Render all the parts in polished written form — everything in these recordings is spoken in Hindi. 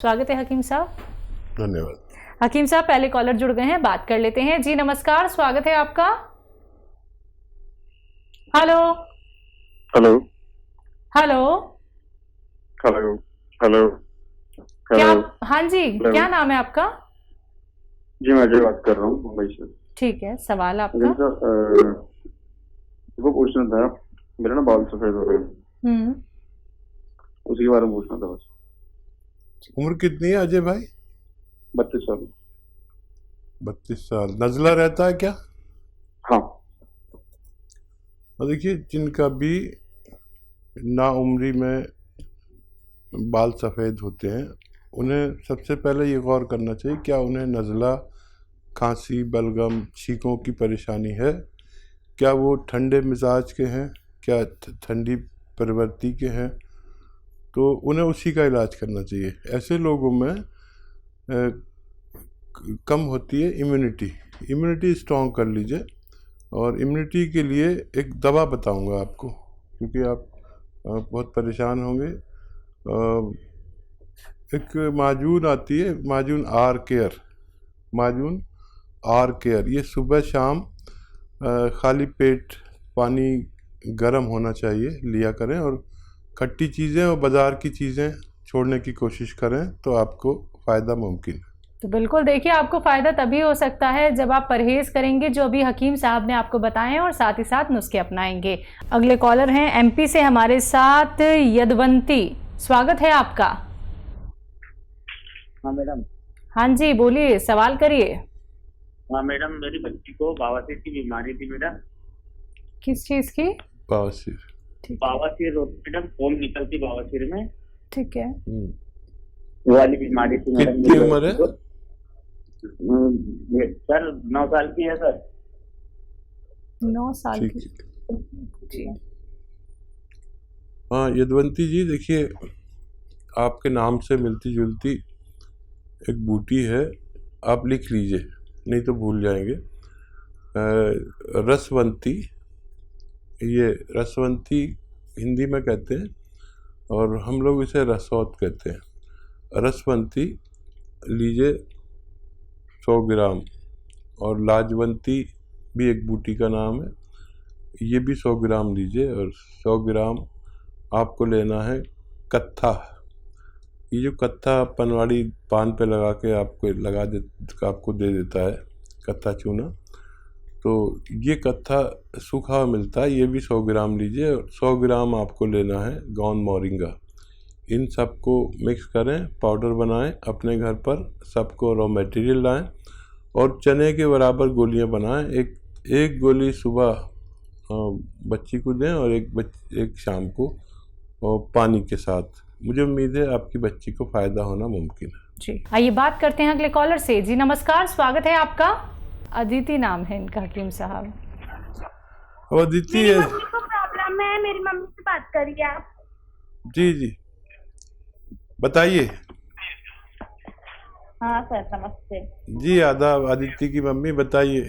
स्वागत है हकीम साहब। धन्यवाद। हकीम साहब पहले कॉलर जुड़ गए हैं, बात कर लेते हैं। जी नमस्कार, स्वागत है आपका। Hello hello hello hello hello क्या? हेलो। हाँ जी, हेलो। क्या नाम है आपका? जी मैं अजय बात कर रहा हूँ मुंबई से। ठीक है, सवाल आपका। अजय सर, वो पूछना था, मेरे ना बाल सफेद हो रहे हैं, उसी के बारे में पूछना था बस। उम्र कितनी है अजय भाई? 32 साल। 32 साल। नज़ला रहता है क्या? हाँ। और देखिए, जिनका भी नाउम्री में बाल सफ़ेद होते हैं उन्हें सबसे पहले ये गौर करना चाहिए, क्या उन्हें नज़ला, खांसी, बलगम, छींकों की परेशानी है? क्या वो ठंडे मिजाज के हैं? क्या ठंडी प्रवृत्ति के हैं? तो उन्हें उसी का इलाज करना चाहिए। ऐसे लोगों में कम होती है इम्यूनिटी स्ट्रॉन्ग कर लीजिए। और इम्यूनिटी के लिए एक दवा बताऊंगा आपको, क्योंकि आप बहुत परेशान होंगे। एक माजून आती है, माजून आर केयर, ये सुबह शाम खाली पेट पानी गर्म होना चाहिए लिया करें, और खट्टी चीज़ें और बाज़ार की चीज़ें छोड़ने की कोशिश करें तो आपको फ़ायदा मुमकिन है। तो बिल्कुल देखिए, आपको फ़ायदा तभी हो सकता है जब आप परहेज़ करेंगे जो अभी हकीम साहब ने आपको बताए हैं, और साथ ही साथ नुस्खे अपनाएंगे। अगले कॉलर हैं एमपी से हमारे साथ यदवंती, स्वागत है आपका। हाँ मैडम। हाँ जी बोलिए, सवाल करिए। हाँ मैडम, मेरी बच्ची को बवासीर की बीमारी थी मैडम। किस चीज़ की? बवासीर। बवासीर मैडम, फोम निकलती बवासीर में। ठीक है। वो वाली बीमारी थी मैडम। कितनी उम्र है? सर 9 साल की है सर। 9 साल की जी। हाँ यदवंती जी, देखिए आपके नाम से मिलती जुलती एक बूटी है, आप लिख लीजिए नहीं तो भूल जाएंगे। रसवंती, ये रसवंती हिंदी में कहते हैं और हम लोग इसे रसौत कहते हैं। रसवंती लीजिए 100 ग्राम, और लाजवंती भी एक बूटी का नाम है, ये भी 100 ग्राम लीजिए। और 100 ग्राम आपको लेना है कत्था। ये जो कत्था पनवाड़ी पान पे लगा के आपको दे देता है, कत्था चूना, तो ये कत्था सूखा हुआ मिलता है, ये भी 100 ग्राम लीजिए। और 100 ग्राम आपको लेना है गौन मोरिंगा। इन सबको मिक्स करें, पाउडर बनाएं अपने घर पर, सबको रॉ मटेरियल लाएं और चने के बराबर गोलियां बनाएं। एक गोली सुबह बच्ची को दें और एक शाम को, और पानी के साथ। मुझे उम्मीद है आपकी बच्ची को फ़ायदा होना मुमकिन है। जी आइए बात करते हैं अगले कॉलर से। जी नमस्कार, स्वागत है आपका। अदिति नाम है इनका हकीम साहब। अदिति मेरी है? मम्मी को प्रॉब्लम है, मेरी मम्मी से बात करिए आप। जी बताइए। हाँ सर नमस्ते। जी आदाब, आदित्य की मम्मी बताइए,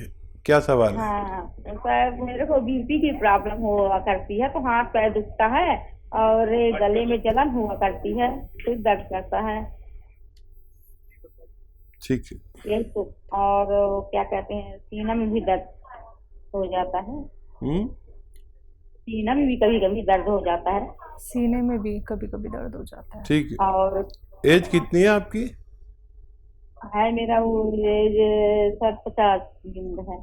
क्या सवाल है? हाँ सर, मेरे को बीपी की प्रॉब्लम हुआ करती है, तो हाथ पैर दुखता है और गले में जलन हुआ करती है, सिर दर्द करता है। ठीक है। यही तो। और क्या कहते हैं, सीना में भी दर्द हो जाता है। सीना में भी कभी कभी दर्द हो जाता है। सीने में भी कभी कभी दर्द हो जाता है। ठीक है। और एज कितनी है आपकी? है मेरा वो एज सर 50 है।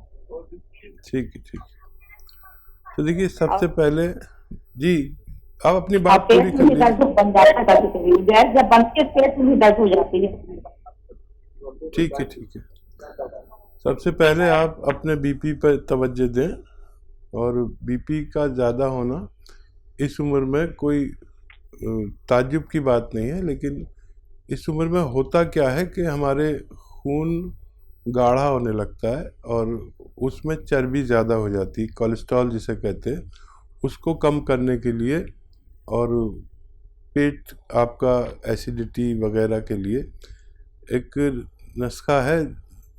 ठीक है। तो देखिए, सबसे पहले जी आप अपनी बात पूरी कर लीजिए। दर्द बन जाता है, कभी कभी गैस जब बनती है पेट में दर्द हो जाती है। ठीक है। सबसे पहले आप अपने बीपी पर तवज्जो दें, और बीपी का ज़्यादा होना इस उम्र में कोई ताज्जुब की बात नहीं है, लेकिन इस उम्र में होता क्या है कि हमारे खून गाढ़ा होने लगता है और उसमें चर्बी ज़्यादा हो जाती है, कोलेस्ट्रॉल जिसे कहते हैं। उसको कम करने के लिए और पेट आपका एसिडिटी वगैरह के लिए एक नुस्खा है,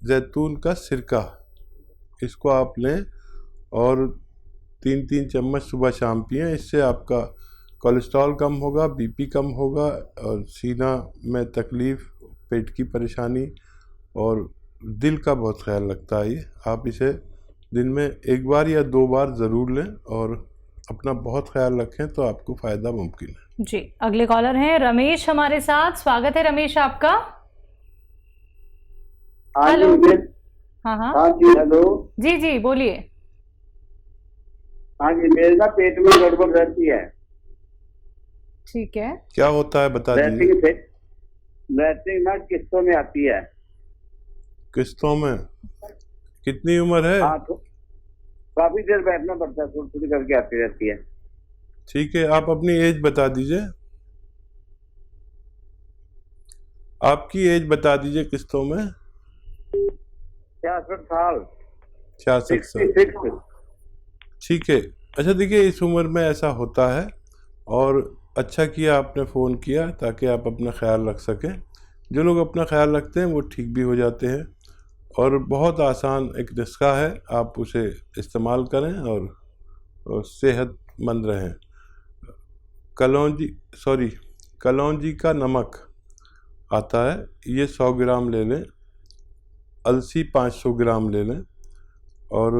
जैतून का सिरका। इसको आप लें और 3-3 चम्मच सुबह शाम पिएं। इससे आपका कोलेस्ट्रॉल कम होगा, बीपी कम होगा, और सीना में तकलीफ़, पेट की परेशानी और दिल का बहुत ख्याल रखता है ये। आप इसे दिन में 1 बार या 2 बार ज़रूर लें और अपना बहुत ख्याल रखें तो आपको फ़ायदा मुमकिन है। जी, अगले कॉलर हैं रमेश हमारे साथ। स्वागत है रमेश आपका। हेलो। हाँ हाँ हाँ जी, हेलो। जी जी बोलिए। हाँ जी, मेरे ना पेट में गड़बड़ रहती है। ठीक है, क्या होता है बता दीजिए। लैट्रिन ना किस्तों में आती है। किस्तों में? कितनी उम्र है? हाँ, तो काफी देर बैठना पड़ता है, थोड़ी थोड़ी करके आती रहती है। ठीक है, आप अपनी एज बता दीजिए। आपकी एज बता दीजिए किस्तों में। 66 साल। 66 साल। 66। ठीक है। अच्छा देखिए, इस उम्र में ऐसा होता है और अच्छा किया आपने फ़ोन किया ताकि आप अपना ख्याल रख सकें। जो लोग अपना ख्याल रखते हैं वो ठीक भी हो जाते हैं और बहुत आसान एक नुस्खा है, आप उसे इस्तेमाल करें और सेहतमंद रहें। कलौंजी का नमक आता है, ये 100 ग्राम ले लें। अलसी 500 ग्राम ले लें और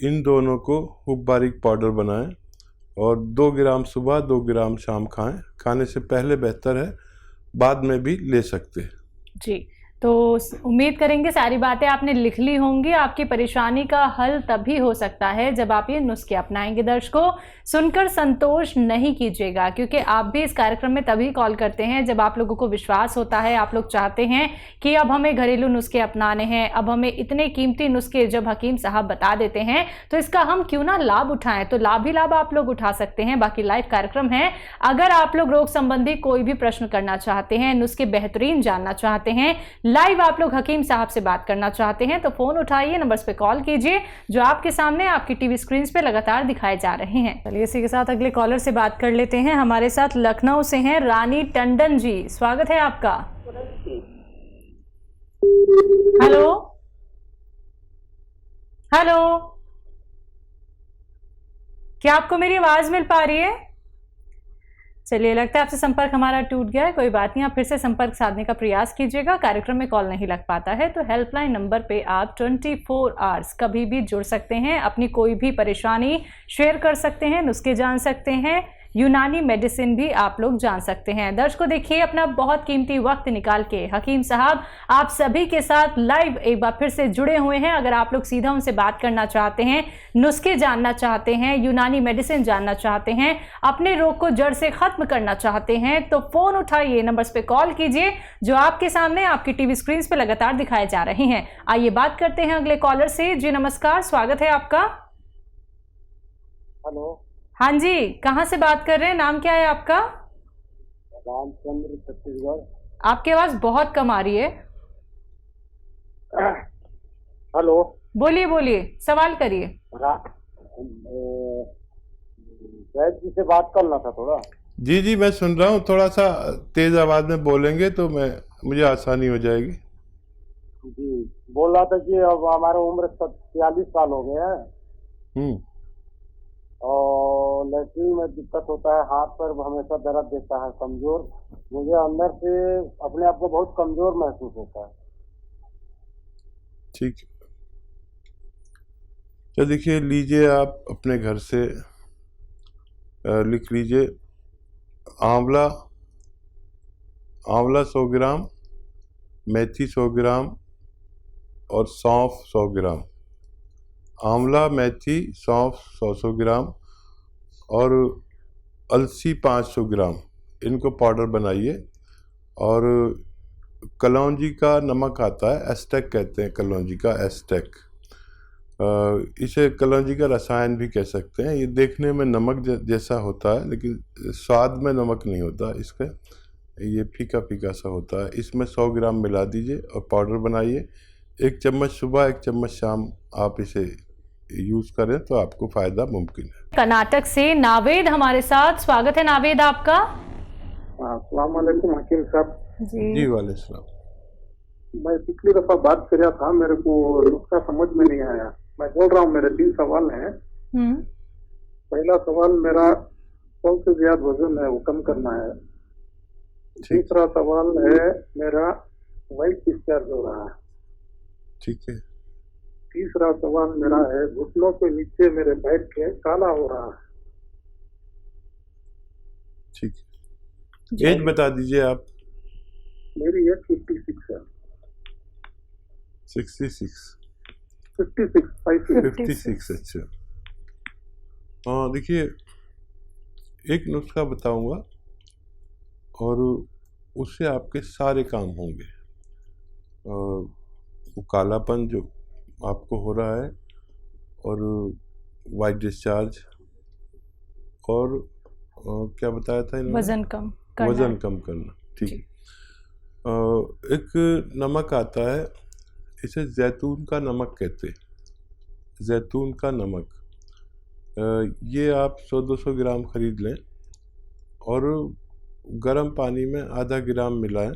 इन दोनों को खूब बारीक पाउडर बनाएं और 2 ग्राम सुबह 2 ग्राम शाम खाएं। खाने से पहले बेहतर है, बाद में भी ले सकते हैं। जी, तो उम्मीद करेंगे सारी बातें आपने लिख ली होंगी। आपकी परेशानी का हल तभी हो सकता है जब आप ये नुस्खे अपनाएंगे। दर्शकों, सुनकर संतोष नहीं कीजिएगा, क्योंकि आप भी इस कार्यक्रम में तभी कॉल करते हैं जब आप लोगों को विश्वास होता है, आप लोग चाहते हैं कि अब हमें घरेलू नुस्खे अपनाने हैं, अब हमें इतने कीमती नुस्खे जब हकीम साहब बता देते हैं तो इसका हम क्यों ना लाभ उठाएं। तो लाभ ही लाभ आप लोग उठा सकते हैं। बाकी लाइव कार्यक्रम है। अगर आप लोग रोग संबंधी कोई भी प्रश्न करना चाहते हैं, नुस्खे बेहतरीन जानना चाहते हैं, लाइव आप लोग हकीम साहब से बात करना चाहते हैं, तो फोन उठाइए, नंबर्स पे कॉल कीजिए जो आपके सामने आपकी टीवी स्क्रीन पे लगातार दिखाए जा रहे हैं। चलिए इसी के साथ अगले कॉलर से बात कर लेते हैं। हमारे साथ लखनऊ से हैं रानी टंडन जी। स्वागत है आपका। हेलो हेलो, क्या आपको मेरी आवाज मिल पा रही है? चलिए, लगता है आपसे संपर्क हमारा टूट गया है। कोई बात नहीं, आप फिर से संपर्क साधने का प्रयास कीजिएगा। कार्यक्रम में कॉल नहीं लग पाता है तो हेल्पलाइन नंबर पे आप 24 आवर्स कभी भी जुड़ सकते हैं, अपनी कोई भी परेशानी शेयर कर सकते हैं, नुस्खे जान सकते हैं, यूनानी मेडिसिन भी आप लोग जान सकते हैं। दर्शकों, देखिए अपना बहुत कीमती वक्त निकाल के हकीम साहब आप सभी के साथ लाइव एक बार फिर से जुड़े हुए हैं। अगर आप लोग सीधा उनसे बात करना चाहते हैं, नुस्खे जानना चाहते हैं, यूनानी मेडिसिन जानना चाहते हैं, अपने रोग को जड़ से खत्म करना चाहते हैं, तो फोन उठाइए, नंबर्स पे कॉल कीजिए जो आपके सामने आपकी टीवी स्क्रीन पे लगातार दिखाए जा रहे हैं। आइए बात करते हैं अगले कॉलर से। जी नमस्कार, स्वागत है आपका। हेलो। हाँ जी, कहाँ से बात कर रहे हैं? नाम क्या है आपका? रामचंद्र, छत्तीसगढ़। आपकी आवाज बहुत कम आ रही है। हेलो। बोलिए बोलिए, सवाल करिए। वैद जी से बात करना था थोड़ा। जी जी, मैं सुन रहा हूँ। थोड़ा सा तेज आवाज में बोलेंगे तो मुझे आसानी हो जाएगी। जी, बोल रहा था कि अब हमारा उम्र 46 साल हो गया है और लैट्रिन में दिक्कत होता है, हाथ पर हमेशा दर्द देता है, कमजोर, मुझे अंदर से अपने आप को बहुत कमजोर महसूस होता है। ठीक है, तो देखिए, लीजिए आप अपने घर से लिख लीजिए आंवला 100 ग्राम, मेथी 100 ग्राम और सौंफ 100 ग्राम। आंवला, मेथी, सौंफ 100 ग्राम और अलसी 500 ग्राम, इनको पाउडर बनाइए। और कलौंजी का नमक आता है, एस्टेक कहते हैं, कलौंजी का एस्टेक, इसे कलौंजी का रसायन भी कह सकते हैं। ये देखने में नमक जैसा होता है लेकिन स्वाद में नमक नहीं होता इसका, ये फीका फीका सा होता है। इसमें 100 ग्राम मिला दीजिए और पाउडर बनाइए। 1 चम्मच सुबह 1 चम्मच शाम आप इसे यूज करें तो आपको फायदा मुमकिन है। कर्नाटक से नावेद हमारे साथ। स्वागत है नावेद आपका। अस्सलाम वालेकुम हकीम साहब। जी वालेकुम। मैं पिछली दफा बात कर रहा था, मेरे को नुस्खा समझ में नहीं आया। मैं बोल रहा हूँ, मेरे 3 सवाल हैं। पहला सवाल मेरा 100 से ज्यादा वजन है वो कम करना है। ठीक तीसरा सवाल है मेरा वाइट डिस्चार्ज हो रहा है। ठीक है। तीसरा सवाल मेरा है घुटनों के नीचे मेरे बैठ के काला हो रहा है। ठीक है। एज बता दीजिए आप। मेरी एज 56 है। 66 56 अच्छा। हाँ देखिए, एक नुस्खा बताऊंगा और उससे आपके सारे काम होंगे। वो कालापन जो आपको हो रहा है और वाइट डिस्चार्ज और क्या बताया था इन्होंने? वजन कम करना। ठीक है। एक नमक आता है, इसे जैतून का नमक कहते हैं। जैतून का नमक ये आप 100-200 ग्राम खरीद लें और गर्म पानी में आधा ग्राम मिलाएं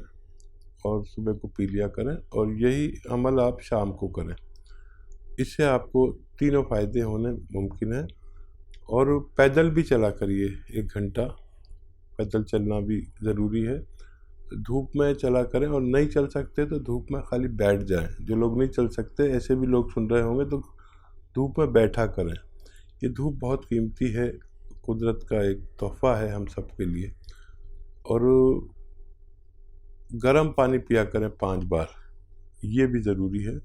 और सुबह को पी लिया करें, और यही अमल आप शाम को करें। इससे आपको तीनों फायदे होने मुमकिन है। और पैदल भी चला करिए, 1 घंटा पैदल चलना भी ज़रूरी है। धूप में चला करें, और नहीं चल सकते तो धूप में खाली बैठ जाएं। जो लोग नहीं चल सकते, ऐसे भी लोग सुन रहे होंगे, तो धूप में बैठा करें। ये धूप बहुत कीमती है, कुदरत का एक तोहफ़ा है हम सब के लिए। और गर्म पानी पिया करें 5 बार, ये भी ज़रूरी है।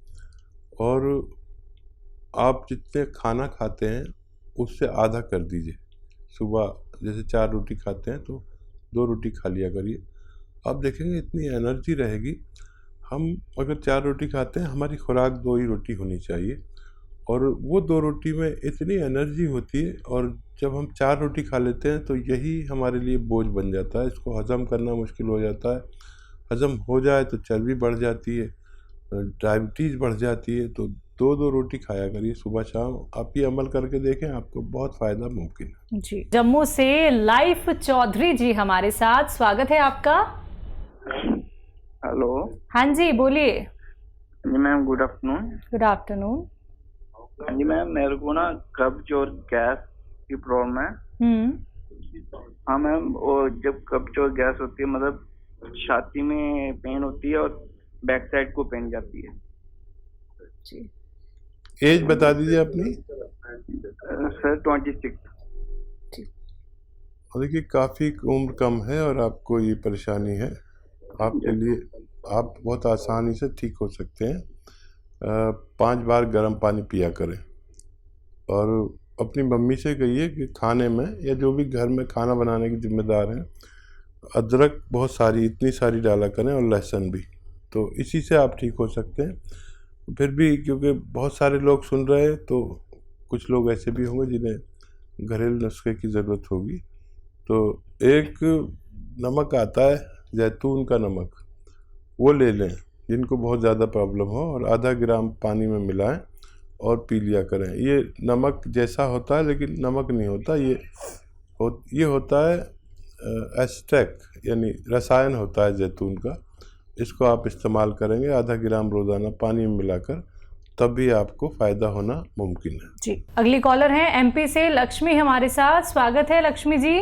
और आप जितने खाना खाते हैं उससे आधा कर दीजिए। सुबह जैसे 4 रोटी खाते हैं तो 2 रोटी खा लिया करिए। आप देखेंगे इतनी एनर्जी रहेगी। हम अगर 4 रोटी खाते हैं, हमारी खुराक 2 ही रोटी होनी चाहिए, और वो 2 रोटी में इतनी एनर्जी होती है। और जब हम 4 रोटी खा लेते हैं तो यही हमारे लिए बोझ बन जाता है। इसको हज़म करना मुश्किल हो जाता है। हज़म हो जाए तो चर्बी बढ़ जाती है, डायबिटीज़ बढ़ जाती है। तो 2-2 रोटी खाया करिए सुबह शाम। आप ये अमल करके देखें, आपको बहुत फ़ायदा मुमकिन है। जी। जम्मू से लाइफ चौधरी जी हमारे साथ, स्वागत है आपका। हेलो। हाँ जी, बोलिए। जी ma'am, good afternoon. Good afternoon. हाँ जी मैम, मेरे को ना कब्ज और गैस की प्रॉब्लम है। हाँ मैम, और जब कब्ज और गैस होती है, मतलब छाती में पेन होती है और बैक साइड को पेन जाती है। जी। एज बता दीजिए अपनी। सर 26। देखिए, काफ़ी उम्र कम है और आपको ये परेशानी है। आपके लिए आप बहुत आसानी से ठीक हो सकते हैं। 5 बार गर्म पानी पिया करें, और अपनी मम्मी से कहिए कि खाने में, या जो भी घर में खाना बनाने के जिम्मेदार हैं, अदरक बहुत सारी, इतनी सारी डाला करें, और लहसुन भी। तो इसी से आप ठीक हो सकते हैं। फिर भी क्योंकि बहुत सारे लोग सुन रहे हैं, तो कुछ लोग ऐसे भी होंगे जिन्हें घरेलू नुस्खे की ज़रूरत होगी। तो एक नमक आता है जैतून का नमक, वो ले लें जिनको बहुत ज़्यादा प्रॉब्लम हो, और आधा ग्राम पानी में मिलाएं और पी लिया करें। ये नमक जैसा होता है, लेकिन नमक नहीं होता। ये होता है एस्ट्रैक, यानी रसायन होता है जैतून का। इसको आप इस्तेमाल करेंगे आधा ग्राम रोज़ाना पानी में मिलाकर, तब भी आपको फ़ायदा होना मुमकिन है। जी। अगली कॉलर हैं एमपी से लक्ष्मी हमारे साथ, स्वागत है लक्ष्मी जी।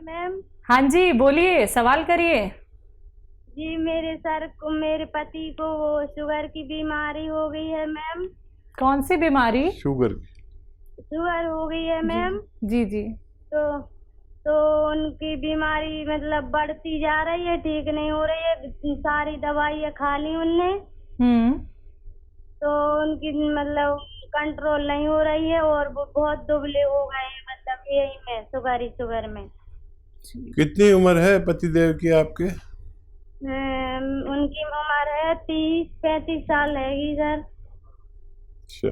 मैम। हाँ जी, बोलिए, सवाल करिए। जी, मेरे पति को शुगर की बीमारी हो गई है मैम। कौन सी बीमारी? शुगर हो गई है मैम। जी जी। तो उनकी बीमारी मतलब बढ़ती जा रही है, ठीक नहीं हो रही है। सारी दवाइयाँ खा ली उनने, तो उनकी मतलब कंट्रोल नहीं हो रही है, और वो बहुत दुबले हो गए हैं, मतलब यही में शुगर में। कितनी उम्र है पतिदेव की आपके? उनकी उम्र है 30-35 साल रहेगी सर। अच्छा,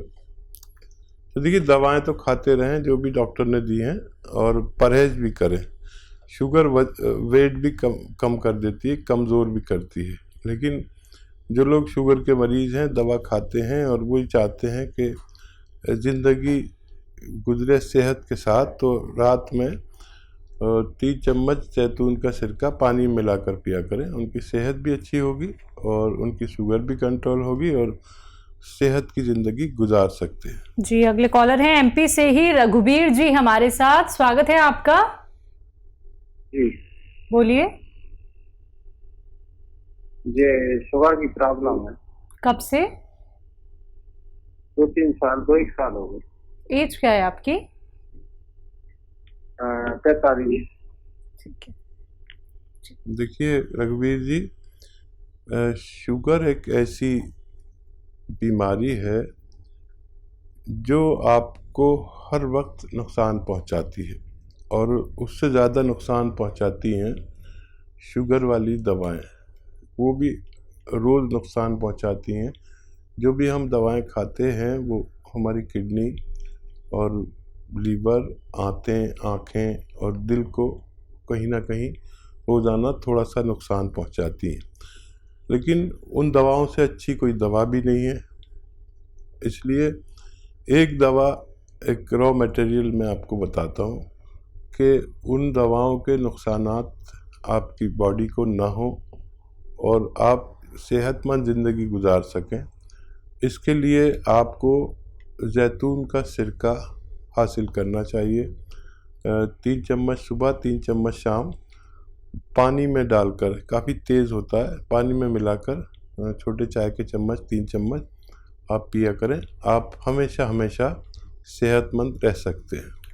तो देखिए, दवाएं तो खाते रहें जो भी डॉक्टर ने दी हैं, और परहेज भी करें। शुगर वेट भी कम कर देती है, कमज़ोर भी करती है। लेकिन जो लोग शुगर के मरीज़ हैं, दवा खाते हैं, और वही चाहते हैं कि ज़िंदगी गुजरे सेहत के साथ, तो रात में 3 चम्मच जैतून का सिरका पानी में मिलाकर पिया करें। उनकी सेहत भी अच्छी होगी, और उनकी शुगर भी कंट्रोल होगी, और सेहत की ज़िंदगी गुजार सकते हैं। जी, अगले कॉलर हैं एमपी से ही रघुबीर जी हमारे साथ। स्वागत है आपका। जी, बोलिए। ये शुगर की प्रॉब्लम है। कब से? 2-3 साल, 2-1 साल हो गए। एज क्या है आपकी? 45। ठीक है। देखिए रघुवीर जी, शुगर एक ऐसी बीमारी है जो आपको हर वक्त नुकसान पहुंचाती है, और उससे ज़्यादा नुकसान पहुंचाती हैं शुगर वाली दवाएं। वो भी रोज़ नुकसान पहुंचाती हैं। जो भी हम दवाएं खाते हैं वो हमारी किडनी और लीवर, आँखें और दिल को कहीं ना कहीं रोज़ाना थोड़ा सा नुकसान पहुंचाती हैं। लेकिन उन दवाओं से अच्छी कोई दवा भी नहीं है। इसलिए एक दवा, एक रॉ मटेरियल मैं आपको बताता हूँ कि उन दवाओं के नुकसानात आपकी बॉडी को ना हो और आप सेहतमंद ज़िंदगी गुजार सकें। इसके लिए आपको जैतून का सिरका हासिल करना चाहिए। 3 चम्मच सुबह, 3 चम्मच शाम पानी में डालकर, काफ़ी तेज़ होता है, पानी में मिलाकर छोटे चाय के चम्मच 3 चम्मच आप पिया करें। आप हमेशा सेहतमंद रह सकते हैं।